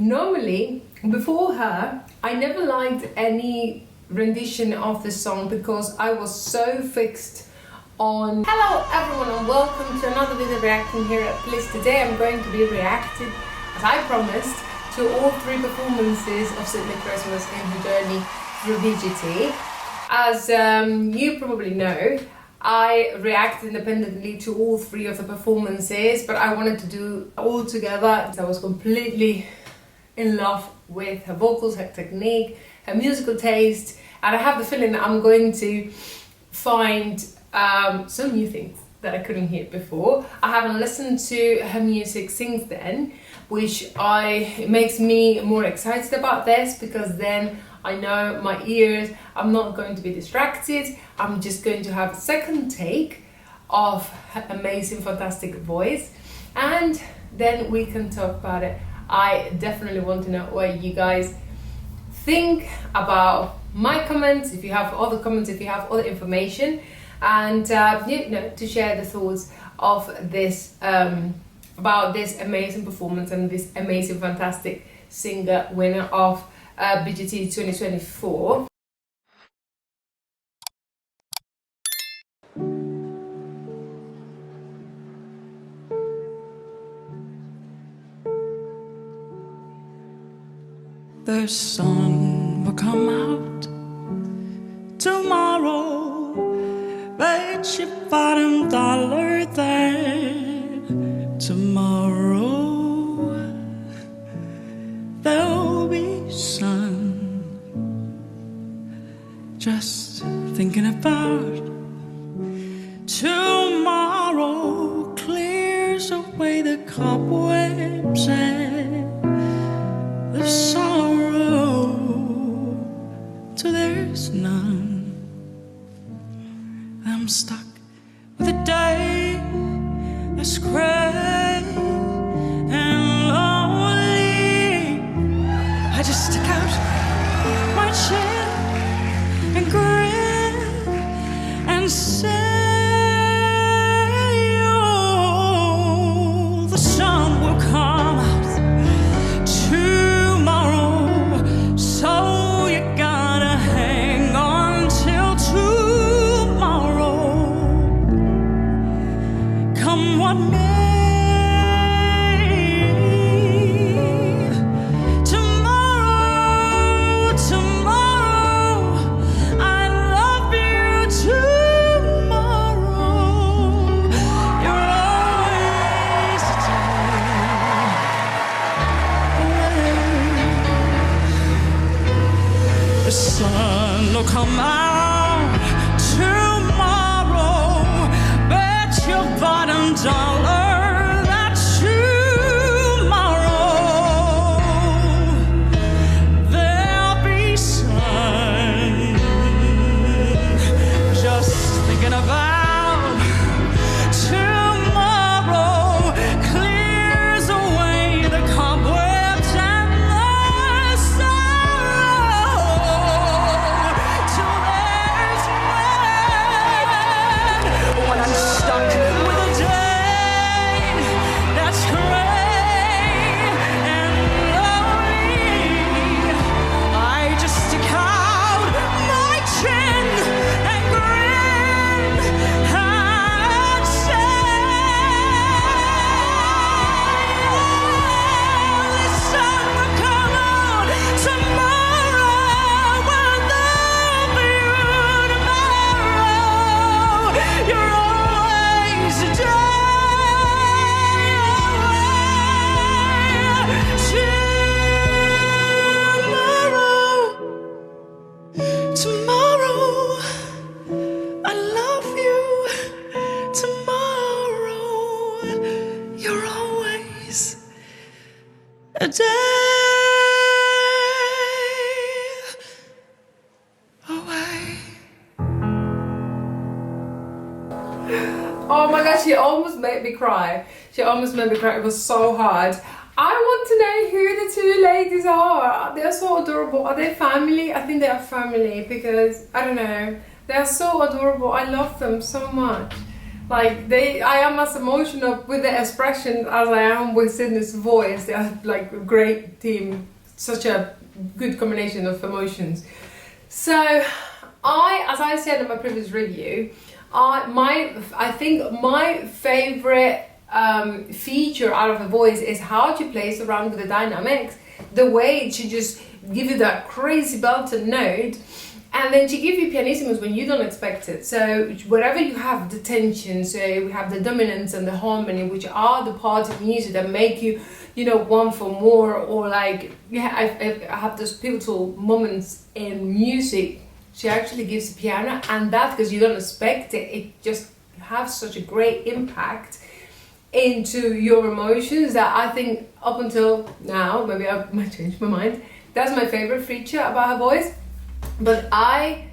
Normally, before her, I never liked any rendition of the song because I was so fixed on... Hello everyone and welcome to another video reacting here at Bliss. Today I'm going to be reacting, as I promised, to all three performances of Sydnie Christmas in her journey through BGT. As you probably know, I reacted independently to all three of the performances, but I wanted to do all together. I was completely in love with her vocals, her technique, her musical taste, and I have the feeling that I'm going to find some new things that I couldn't hear before. I haven't listened to her music since then, which makes me more excited about this, because then I know my ears, I'm not going to be distracted. I'm just going to have a second take of her amazing, fantastic voice, and then we can talk about it. I definitely want to know what you guys think about my comments, if you have other comments, if you have other information, and to share the thoughts of this about this amazing performance and this amazing, fantastic singer, winner of BGT 2024. The sun will come out tomorrow, bet your bottom dollar that tomorrow there'll be sun. Just thinking about tomorrow clears away the cobwebs and the sorrow till there's none. I'm stuck with a day that's gray and lonely. I just stick out my chin and grin and say, oh, the sun will come out tomorrow, so you gotta hang on till tomorrow. Come what may, tomorrow, tomorrow, I love you tomorrow. You're always a day. The sun will come out tomorrow, bet your bottom dollar that tomorrow there'll be sun. Just thinking about tomorrow clears away the cobwebs and the sorrow till there's none. When I'm stuck with a day that's gray and lonely, I just stick out my chin and grin and say, the sun will come out tomorrow, when there'll be tomorrow. You're always a day away. Tomorrow, I love you. Tomorrow, you're always a day away. Oh my gosh, she almost made me cry. She almost made me cry. It was so hard. I want to know who the two ladies are. They're so adorable. Are they family? I think they are family, because I don't know. They are so adorable. I love them so much. Like I am as emotional with the expression as I am with Sydney's voice. They are like a great team, such a good combination of emotions. So as I said in my previous review, I think my favorite feature out of her voice is how she plays around with the dynamics, the way she just gives you that crazy belted note, and then she gives you pianissimos when you don't expect it. So wherever you have the tension, so we have the dominance and the harmony, which are the parts of music that make you, want for more, or like, I have those pivotal moments in music. She actually gives the piano, and that, because you don't expect it, it just has such a great impact into your emotions that I think up until now, maybe I might change my mind, that's my favorite feature about her voice. But I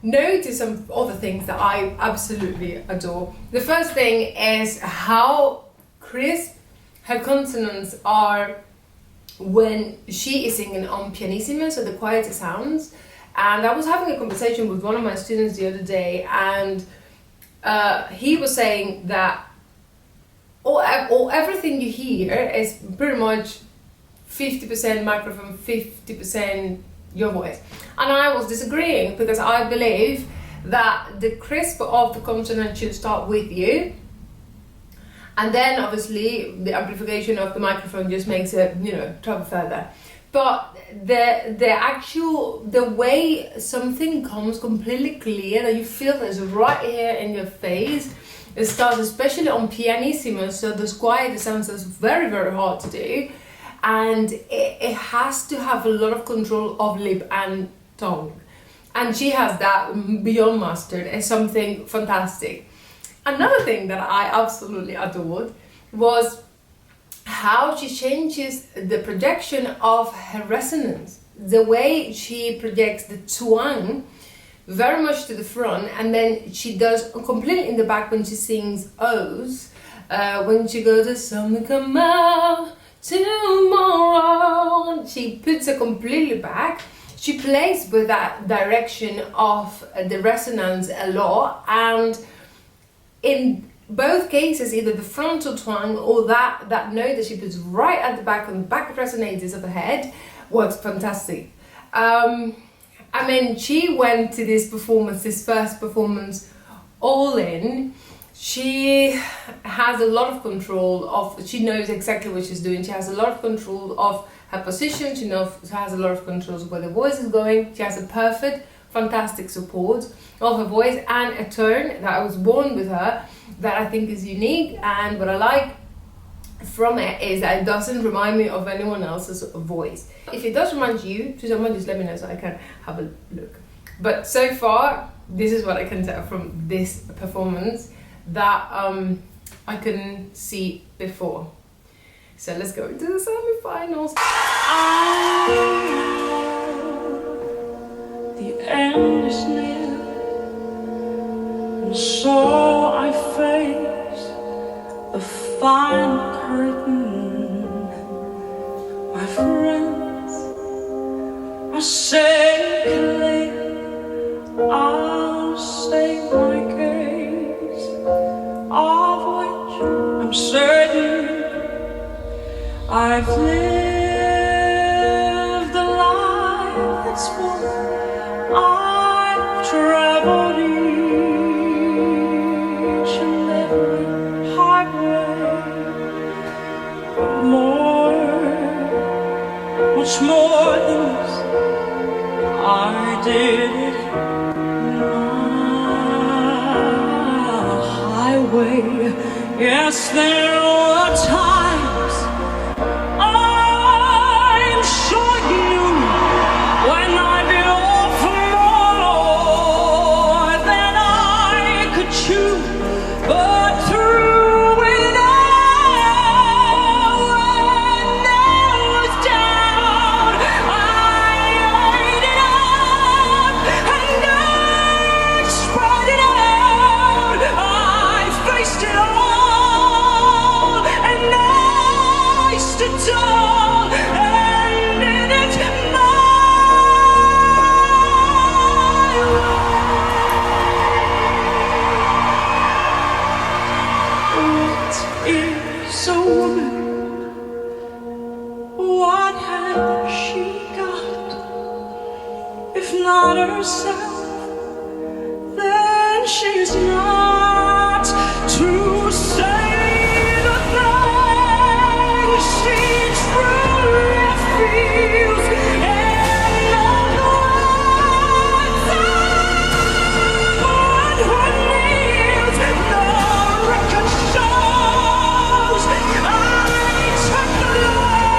noticed some other things that I absolutely adore. The first thing is how crisp her consonants are when she is singing on pianissimo, so the quieter sounds. And I was having a conversation with one of my students the other day, and he was saying that everything you hear is pretty much 50% microphone, 50% your voice. And I was disagreeing, because I believe that the crisp of the consonant should start with you, and then obviously the amplification of the microphone just makes it, travel further. But the way something comes completely clear, that you feel is right here in your face, it starts especially on pianissimo, so the quiet sounds is very, very hard to do. And it has to have a lot of control of lip and tongue. And she has that beyond mastered. It's something fantastic. Another thing that I absolutely adored was how she changes the projection of her resonance. The way she projects the twang very much to the front, and then she does completely in the back when she sings O's. When she goes, the sun will come out tomorrow, she puts it completely back. She plays with that direction of the resonance a lot, and in both cases, either the frontal twang or that note that she puts right at the back on the back resonators of the head works fantastic. She went to this first performance, all in. She has a lot of control she knows exactly what she's doing. She has a lot of control of her position. She has a lot of control of where the voice is going. She has a perfect, fantastic support of her voice and a tone that I was born with her that I think is unique. And what I like from it is that it doesn't remind me of anyone else's voice. If it does remind you to someone, just let me know so I can have a look. But so far, this is what I can tell from this performance that I couldn't see before. So let's go into the semifinals. The end is near, and so I face the final curtain. My friends are saying clear, I'll state my case, of which I'm certain. I've lived a life that's full. I've traveled each and every highway, but much more than this, I did it my highway. Yes, there were times I'm sure you knew when I'd be offered more than I could chew, but through it all, when there was doubt, I ate it up and I spread it out. I faced it all and now not herself, then she's not to say the things she truly feels. And all the words on her knees, the record shows I took the lows.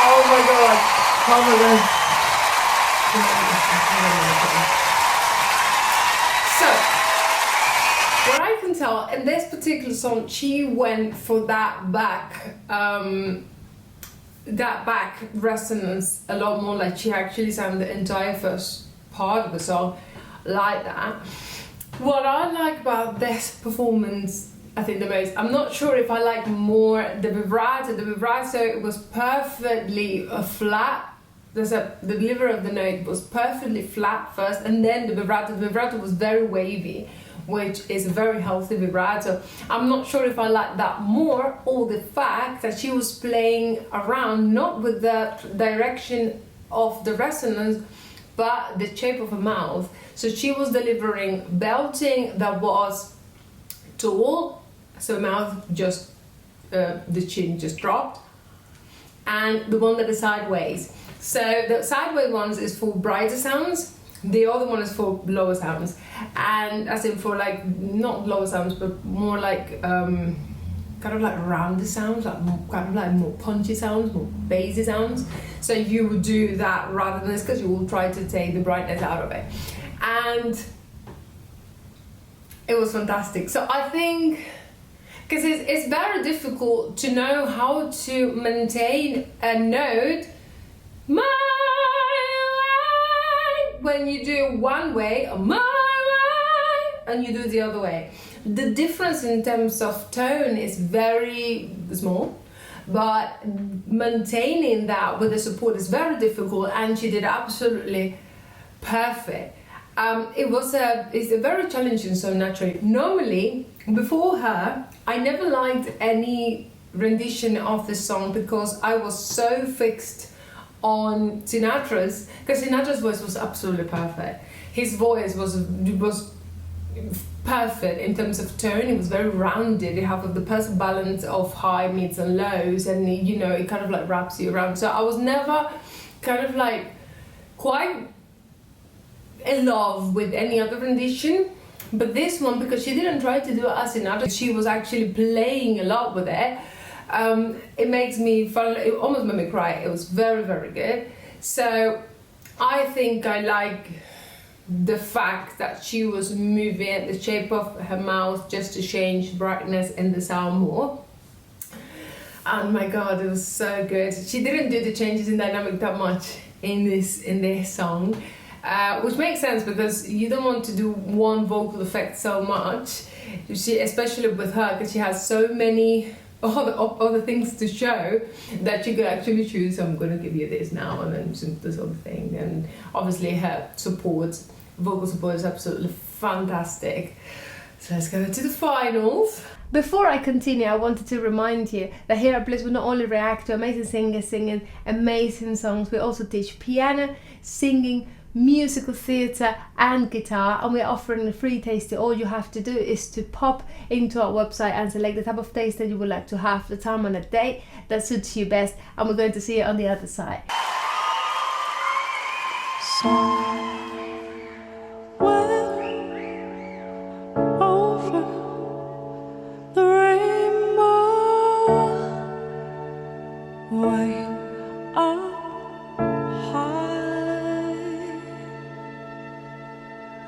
Oh my god. Oh my god. So, what I can tell, in this particular song, she went for that back resonance a lot more. Like she actually sang the entire first part of the song like that. What I like about this performance, I think the most, I'm not sure if I like more the vibrato. The vibrato was perfectly flat. The delivery of the note was perfectly flat first, and then the vibrato was very wavy, which is a very healthy vibrato. I'm not sure if I like that more, or the fact that she was playing around not with the direction of the resonance but the shape of her mouth. So she was delivering belting that was tall, so mouth just the chin just dropped, and the one that is sideways. So the sideways ones is for brighter sounds, the other one is for lower sounds, and as in for like not lower sounds but more like kind of like rounder sounds, like kind of like more punchy sounds, more bassy sounds. So you would do that rather than this, because you will try to take the brightness out of it, and it was fantastic. So I think, because it's very difficult to know how to maintain a note my way when you do one way, or my way, and you do the other way. The difference in terms of tone is very small, but maintaining that with the support is very difficult, and she did absolutely perfect. It's a very challenging song naturally. Normally, before her, I never liked any rendition of the song because I was so fixed on Sinatra's, because Sinatra's voice was absolutely perfect. His voice was perfect in terms of tone. It was very rounded. You have the perfect balance of high, mids and lows, and you know, it kind of like wraps you around. So I was never kind of like quite in love with any other rendition, but this one, because she didn't try to do it as Sinatra, she was actually playing a lot with it. It makes me fun. It almost made me cry. It was very, very good. So I think I like the fact that she was moving the shape of her mouth just to change brightness in the sound more. And my god, it was so good. She didn't do the changes in dynamic that much in this song, which makes sense because you don't want to do one vocal effect so much. Especially with her, because she has so many other things to show that you could actually choose. So I'm going to give you this now and then this other thing. And obviously her vocal support is absolutely fantastic. So let's go to the finals. Before I continue, I wanted to remind you that here at Bliss we not only react to amazing singers singing amazing songs, we also teach piano, singing, musical theatre and guitar, and we're offering a free tasting. All you have to do is to pop into our website and select the type of taste that you would like to have, the time and the date that suits you best, and we're going to see it on the other side. Over the rainbow, way up high,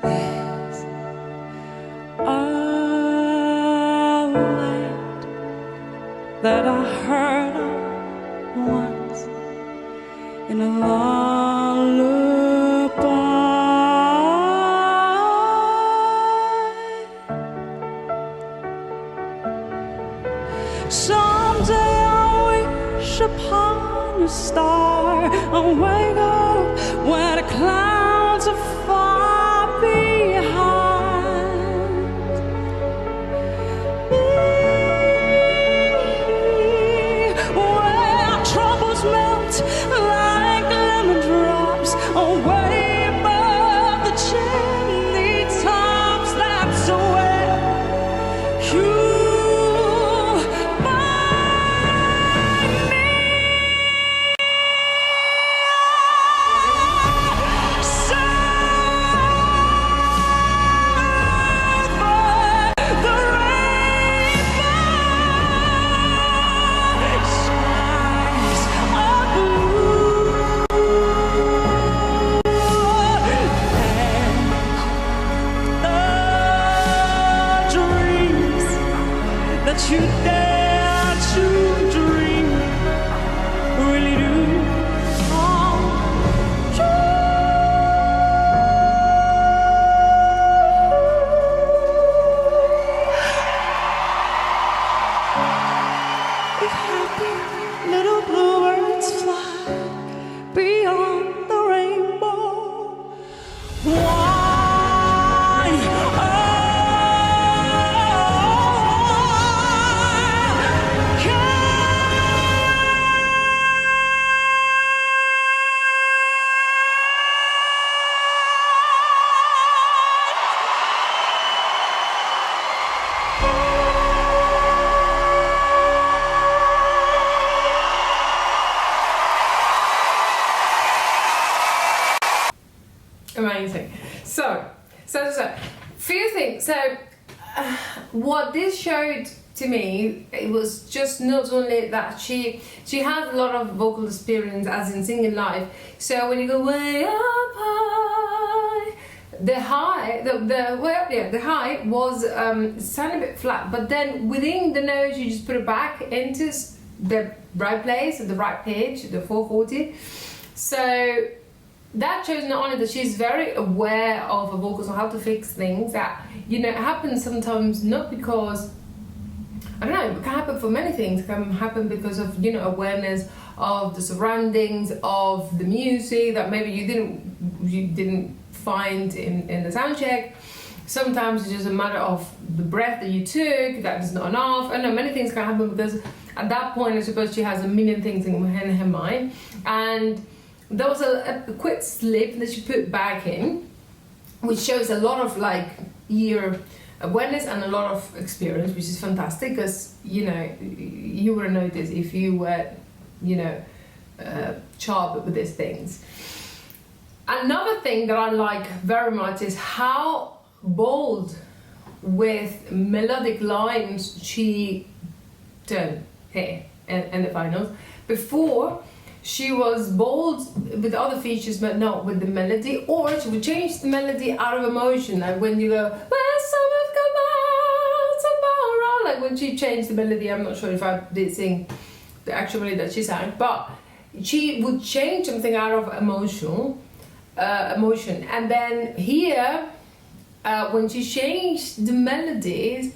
there's a land that I heard of once in a lullaby. Someday I'll wish upon a star. I'll wake up where the clouds are far behind me, where troubles melt like lemon drops away above the chimney tops. That's where you you dare to dream really do come true. If happy little bluebirds fly beyond the rainbow, why? Amazing. So, few things. So, what this showed to me, it was just not only that she had a lot of vocal experience as in singing live. So when you go way up high, the high was sounded a bit flat, but then within the notes you just put it back into the right place, the right pitch, the 440. So that shows not only that she's very aware of her vocals and how to fix things that, you know, it happens sometimes not because, I don't know, it can happen for many things. It can happen because of, you know, awareness of the surroundings, of the music that maybe you didn't find in the sound check. Sometimes it's just a matter of the breath that you took, that is not enough. I know many things can happen because at that point I suppose she has a million things in her mind. And there was a quick slip that she put back in, which shows a lot of like ear awareness and a lot of experience, which is fantastic because, you know, you would notice if you were, you know, sharp with these things. Another thing that I like very much is how bold with melodic lines she turned here in the finals. Before, she was bold with other features but not with the melody, or she would change the melody out of emotion, like when you go where summer's come out tomorrow, like when she changed the melody. I'm not sure if I did sing the actual melody that she sang, but she would change something out of emotion. And then here, when she changed the melodies,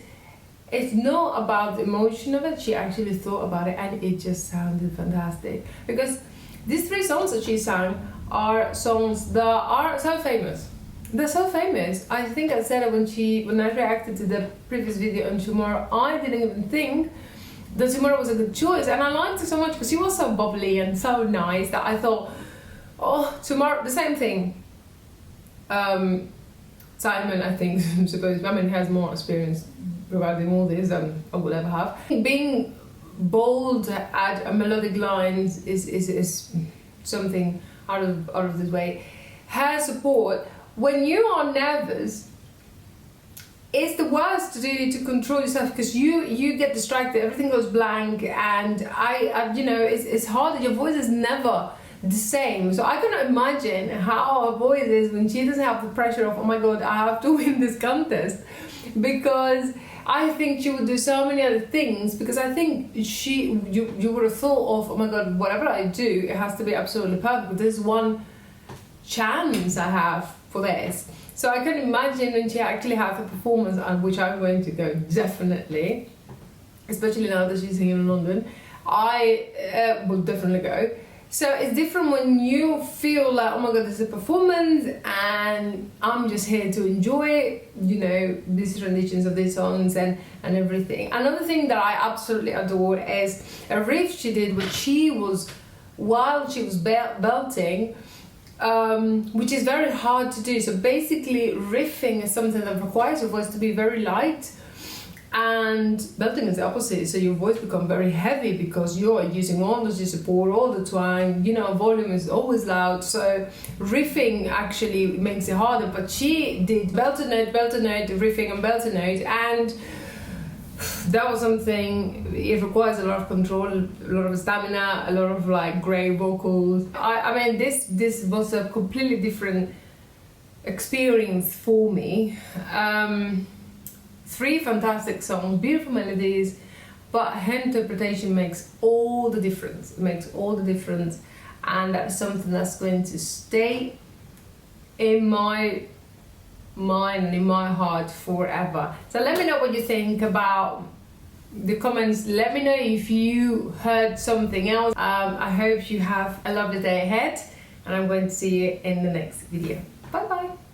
it's not about the emotion of it. She actually thought about it and it just sounded fantastic. Because these three songs that she sang are songs that are so famous. They're so famous. I think I said it when I reacted to the previous video on Tomorrow, I didn't even think that Tomorrow was a good choice. And I liked it so much because she was so bubbly and so nice that I thought, oh, Tomorrow, the same thing. Simon, I think, has more experience providing all this than I will ever have. Being bold at a melodic lines is something out of this way. Her support, when you are nervous, it's the worst to control yourself because you get distracted, everything goes blank, and I you know, it's hard. Your voice is never the same. So I cannot imagine how her voice is when she doesn't have the pressure of, oh my god, I have to win this contest, because I think she would do so many other things, because I think you would have thought of, oh my god, whatever I do, it has to be absolutely perfect, but there's one chance I have for this. So I can imagine when she actually has a performance, on which I'm going to go definitely, especially now that she's here in London, I will definitely go. So it's different when you feel like, oh my god, this is a performance and I'm just here to enjoy, you know, these renditions of these songs and everything. Another thing that I absolutely adore is a riff she did while she was belting, which is very hard to do. So basically riffing is something that requires your voice to be very light, and belting is the opposite, so your voice becomes very heavy because you're using all the support, all the twang, you know, volume is always loud, so riffing actually makes it harder. But she did belt a note, riffing and belt a note, and that was something, it requires a lot of control, a lot of stamina, a lot of like grey vocals. I mean, this was a completely different experience for me. 3 fantastic songs, beautiful melodies, but her interpretation makes all the difference. It makes all the difference, and that's something that's going to stay in my mind and in my heart forever. So let me know what you think about the comments. Let me know if you heard something else. I hope you have a lovely day ahead, and I'm going to see you in the next video. Bye bye.